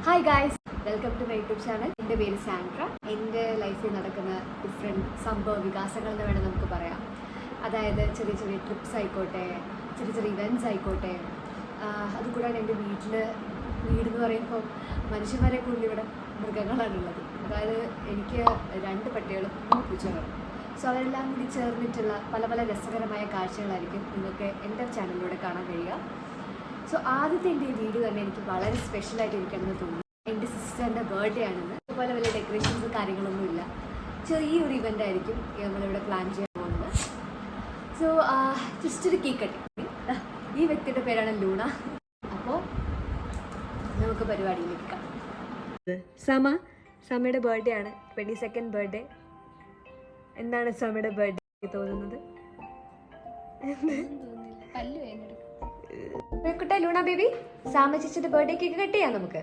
Hi guys, welcome to my YouTube channel. എൻ്റെ പേര് Sandra. എൻ്റെ ലൈഫിൽ നടക്കുന്ന ഡിഫറെൻറ്റ് സംഭവ വികാസങ്ങൾ എന്ന് വേണം നമുക്ക് പറയാം. അതായത് ചെറിയ ചെറിയ ട്രിപ്സ് ആയിക്കോട്ടെ, ചെറിയ ചെറിയ ഇവൻറ്റ്സ് ആയിക്കോട്ടെ. അതുകൂടാതെ എൻ്റെ വീടെന്ന് പറയുമ്പോൾ മനുഷ്യന്മാരെ കൂടുതൽ ഇവിടെ മൃഗങ്ങളാണുള്ളത്. അതായത് എനിക്ക് 2 പട്ടികളും 3 പൂച്ചകളും. സോ അവരെല്ലാം കൂടി ചേർന്നിട്ടുള്ള പല പല രസകരമായ കാഴ്ചകളായിരിക്കും നിങ്ങൾക്ക് എൻ്റെ ചാനലിലൂടെ കാണാൻ കഴിയുക. സോ ആദ്യത്തെ എൻ്റെ ഈ വീഡിയോ തന്നെ എനിക്ക് വളരെ സ്പെഷ്യലായിട്ട് ഇരിക്കണമെന്ന് തോന്നുന്നു. എൻ്റെ സിസ്റ്ററിൻ്റെ ബർത്ത്ഡേ ആണെന്ന്. അതുപോലെ വലിയ ഡെക്കറേഷൻസ് കാര്യങ്ങളൊന്നുമില്ല, ചെറിയൊരു ഇവൻ്റ് ആയിരിക്കും നമ്മളിവിടെ പ്ലാൻ ചെയ്യാൻ പോകുന്നത്. സോ ജസ്റ്റ് ഒരു കേക്ക് കട്ടിങ്. ഈ വ്യക്തിയുടെ പേരാണ് ലൂണ. അപ്പോൾ നമുക്ക് പരിപാടിയിലേക്ക് കാണാം. സമയുടെ ബർത്ത്ഡേ ആണ്, 22nd ബർത്ത്ഡേ. എന്താണ് സമയുടെ ബർത്ത്ഡേ തോന്നുന്നത്? ലൂണ ബേബി, സാമ ചേച്ചിയുടെ ബർത്ത്ഡേ കേക്ക് കട്ട് ചെയ്യാം നമുക്ക്.